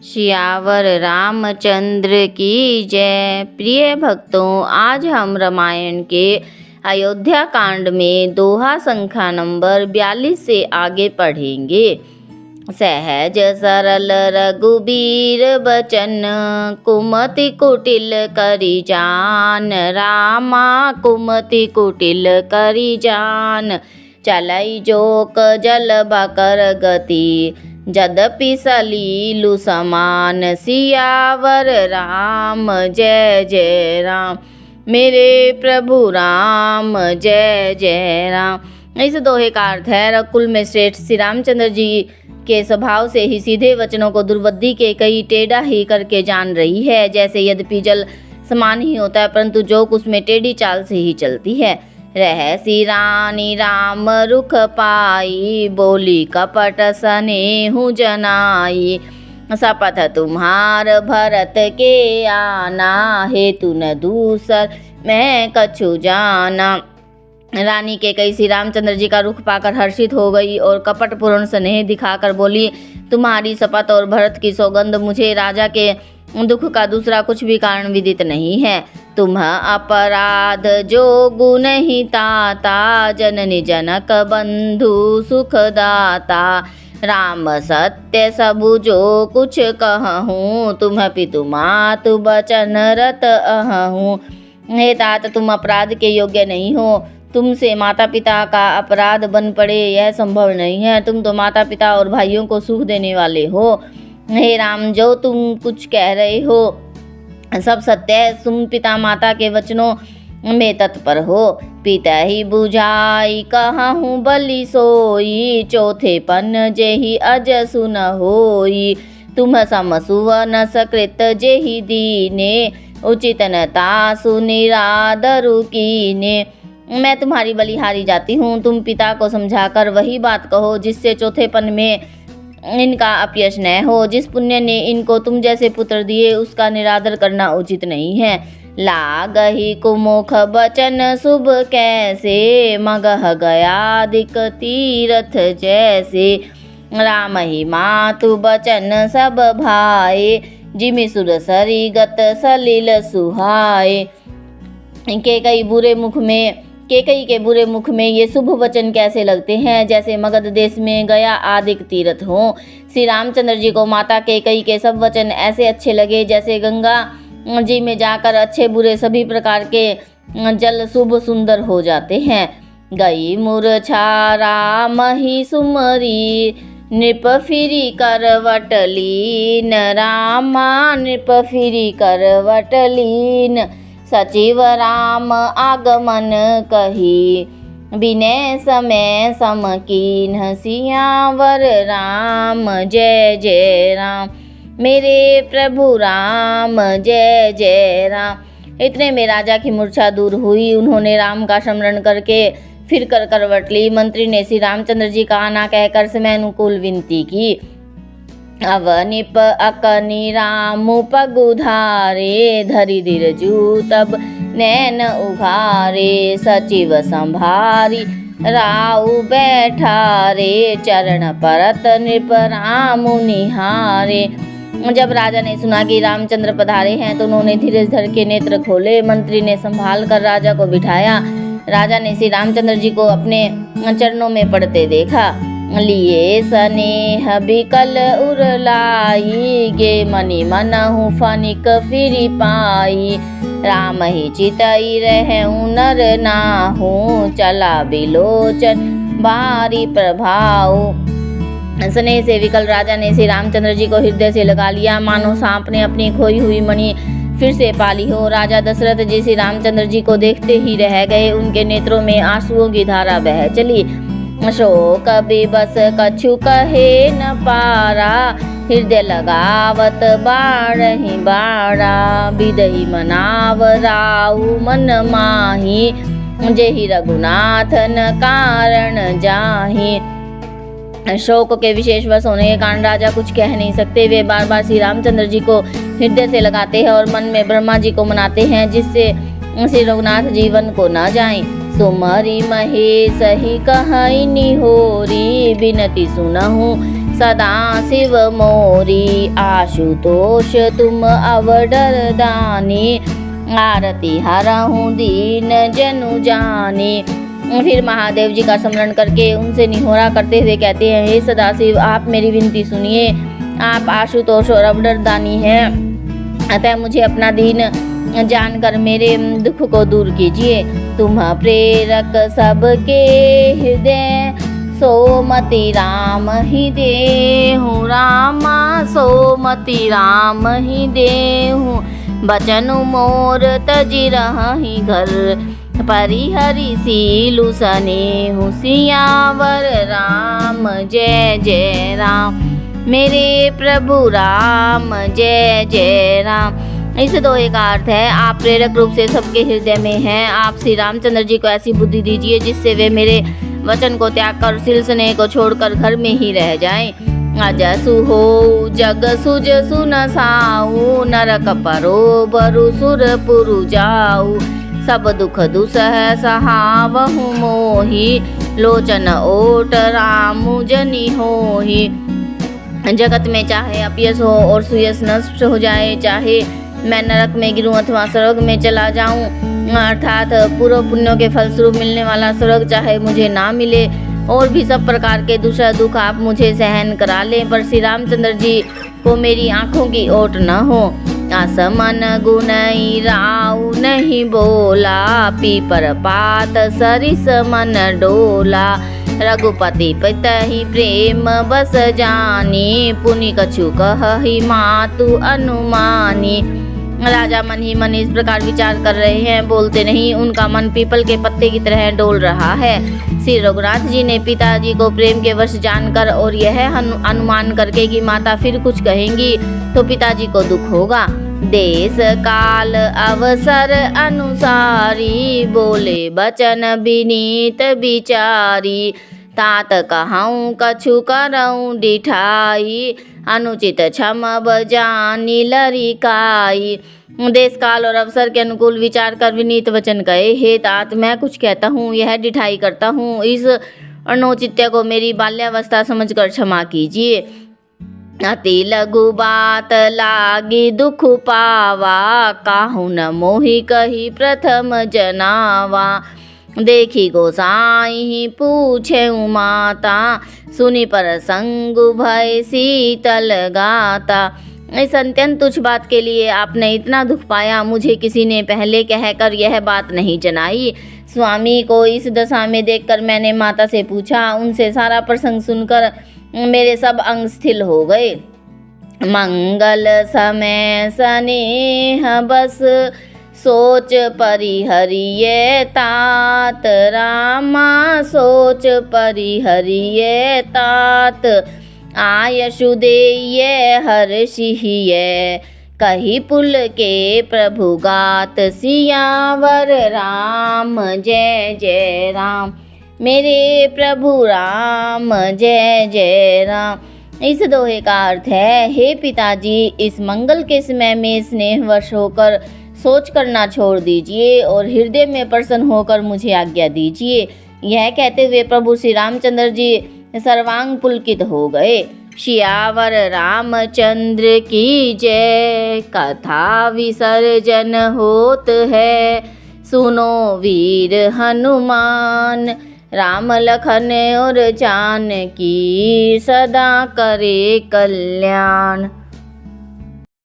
सियावर रामचंद्र की जय। प्रिय भक्तों, आज हम रामायण के अयोध्या कांड में दोहा संख्या नंबर 42 से आगे पढ़ेंगे। सहज सरल रघुबीर बचन, कुमति कुटिल करी जान। रामा कुमति कुटिल करी जान, चलई जोक जल बकर गति। यद्यपि सलीलु समान, सियावर राम जय जय राम। मेरे प्रभु राम जय जय राम। इस दोहे का अर्थ है, रघुकुल में श्रेष्ठ श्री रामचंद्र जी के स्वभाव से ही सीधे वचनों को दुर्बुद्धि के कई टेढ़ा ही करके जान रही है। जैसे यद्यपि जल समान ही होता है, परंतु जोक उसमें टेढ़ी चाल से ही चलती है। रहसी रानी राम रुख पाई, बोली कपट सनेहु जनाई। शपथ तुम्हार भरत के आना, हेतु न दूसर मैं कछु जाना। रानी के कई श्री रामचंद्र जी का रुख पाकर हर्षित हो गई और कपटपूर्ण स्नेह दिखाकर बोली, तुम्हारी शपथ और भरत की सौगंध, मुझे राजा के दुख का दूसरा कुछ भी कारण विदित नहीं है। तुम अपराध जो गुण ही ताता, जननी जनक बंधु सुखदाता। राम सत्य सबु जो कुछ कहूँ, तुम पितु मातु बचन रत अहूँ। हे तात, तुम अपराध के योग्य नहीं हो, तुमसे माता पिता का अपराध बन पड़े यह संभव नहीं है। तुम तो माता पिता और भाइयों को सुख देने वाले हो। हे राम, जो तुम कुछ कह रहे हो सब सत्य है। तुम पिता माता के वचनों में तत्पर हो। पिता ही बुझाई कहूँ बलि सोई, चौथे पन जेहि अज सुन होई। तुम सम सुवन सकृत जेहि दीने, उचित नता सुनिरादरु कीने। मैं तुम्हारी बलिहारी जाती हूँ। तुम पिता को समझाकर वही बात कहो जिससे चौथेपन में इनका अपयश न हो। जिस पुण्य ने इनको तुम जैसे पुत्र दिए, उसका निरादर करना उचित नहीं है। लागहि कुमुख बचन शुभ कैसे, मगह गयादिक तीरथ जैसे। राम ही मातु बचन सब भाए, जिमि सुर सरिगत सलिल सुहाए। केकई के बुरे मुख में ये शुभ वचन कैसे लगते हैं, जैसे मगध देश में गया आदिक तीर्थ हो। श्री रामचंद्र जी को माता केकई के सब वचन ऐसे अच्छे लगे जैसे गंगा जी में जाकर अच्छे बुरे सभी प्रकार के जल शुभ सुंदर हो जाते हैं। गई मूर्छा राम ही सुमरी, नृप फिरी करवट लीन। रामा नृप फिरी करवट लीन, सचिव राम आगमन कही। बिने समय समकीन, सियावर राम जय जय राम। मेरे प्रभु राम जय जय राम। इतने में राजा की मूर्छा दूर हुई। उन्होंने राम का स्मरण करके फिर कर करवट ली। मंत्री ने श्री रामचंद्र जी का आना कहकर समय अनुकूल विनती की। अवनिप अकनि रामु पगुधारे, धरि दिरजू तब नैन उघारे। सचिव संभारी राउ बैठारे, चरण परत नृप रामु निहारे। जब राजा ने सुना कि रामचंद्र पधारे हैं तो उन्होंने धीरे धर के नेत्र खोले। मंत्री ने संभाल कर राजा को बिठाया। राजा ने श्री रामचंद्र जी को अपने चरणों में पड़ते देखा। लिए स्नेह बिकल उरलाई, गे मनि मनहु फनिक फिरी पाई। राम ही चितई रहूँ नर नाहू, चला बिलोचन बारी प्रभाऊ। स्नेह से विकल राजा ने श्री रामचंद्र जी को हृदय से लगा लिया, मानो सांप ने अपनी खोई हुई मणि फिर से पाली हो। राजा दशरथ जी श्री रामचंद्र जी को देखते ही रह गए। उनके नेत्रों में आंसुओं की धारा बह चली। शोक बिबस कछु कहे न पारा, हृदय लगावत बाढ़हि बाड़ा। बिदहि मनाव राउ मन माही, जेहि रघुनाथन कारण जाही। शोक के विशेष वश होने के कारण राजा कुछ कह नहीं सकते। वे बार बार श्री रामचंद्र जी को हृदय से लगाते हैं और मन में ब्रह्मा जी को मनाते हैं, जिससे श्री रघुनाथ जीवन को न जाएं। सुमरि महेश ही कहई निहोरी, बिनती सुनहु सदा शिव मोरी, आशुतोष तुम अवडर दानी, आरती हरहूँ दीन जनु जानी। फिर महादेव जी का स्मरण करके उनसे निहोरा करते हुए कहते हैं, हे सदाशिव, आप मेरी विनती सुनिए। आप आशुतोष और अवडर दानी हैं, अतः मुझे अपना दीन जानकर मेरे दुख को दूर कीजिए। तुम प्रेरक सबके हृदय, सोमति राम ही देहु रामा, सोमति राम ही देहु। बचन मोर तजि रहि घर, परिहरि सीलु सनेहु। सियावर राम जय जय राम, मेरे प्रभु राम जय जय राम। इस दोहे का अर्थ है, आप प्रेरक रूप से सबके हृदय में हैं। आप श्री रामचंद्र जी को ऐसी बुद्धि दीजिए जिससे वे मेरे वचन को त्याग कर सिल स्नेह को छोड़कर घर में ही रह जाएं। अजसु हो जग सुजसु न साऊ, नरक परो बरु सुर पुरु जाऊ। सब दुख दुसह सहावहु मोहि, लोचन ओट रामु जनि होहि। जगत में चाहे अपयश हो और सुयश नष्ट हो जाए, चाहे मैं नरक में गिरूं अथवा स्वर्ग में चला जाऊं, अर्थात पूर्व पुण्यों के फलस्वरूप मिलने वाला स्वर्ग चाहे मुझे ना मिले, और भी सब प्रकार के दूसरा दुख आप मुझे सहन करा लें, पर श्री रामचंद्र जी को मेरी आंखों की ओट न हो। असमन गुनई राउ नहीं बोला, पीपर पात सरिस मन डोला। रघुपति पितहि प्रेम बस जानी, पुनि कछु कहहि मातु अनुमानी। राजा मन ही मन इस प्रकार विचार कर रहे हैं, बोलते नहीं। उनका मन पीपल के पत्ते की तरह डोल रहा है। श्री रघुनाथ जी ने पिताजी को प्रेम के वश जानकर और यह अनुमान करके कि माता फिर कुछ कहेंगी तो पिताजी को दुख होगा, देश काल अवसर अनुसारी, बोले बचन विनीत विचारी। तात कहूँ कछु करऊँ डिठाई, अनुचित क्षम बजानी लरिकाई। देश काल और अवसर के अनुकूल विचार कर विनीत वचन कहे, हे तात, मैं कुछ कहता हूँ यह डिठाई करता हूँ, इस अनौचित्य को मेरी बाल्यावस्था समझकर क्षमा कीजिए। अति लघु बात लागी दुख पावा, काहू न मोहि कही प्रथम जनावा। देखी गोसाई पूछे माता, सुनी पर संग भय शीतल गाता। इस अत्यंत तुच्छ बात के लिए आपने इतना दुख पाया, मुझे किसी ने पहले कहकर यह बात नहीं जनाई। स्वामी को इस दशा में देखकर मैंने माता से पूछा, उनसे सारा प्रसंग सुनकर मेरे सब अंग स्थिर हो गए। मंगल समय स्नेह बस, सोच परिहरिये तात रामा, सोच परिहरिये तात। आयशु देये हर्षिये, कही पुल के प्रभु गात। सियावर राम जय जय राम, मेरे प्रभु राम जय जय राम। इस दोहे का अर्थ है, हे पिताजी, इस मंगल के समय में स्नेहवश होकर सोच करना छोड़ दीजिए और हृदय में प्रसन्न होकर मुझे आज्ञा दीजिए। यह कहते हुए प्रभु श्री रामचंद्र जी सर्वांग पुलकित हो गए। सियावर रामचंद्र की जय, कथा विसर्जन होत है, सुनो वीर हनुमान। राम लखन और जानकी सदा करे कल्याण।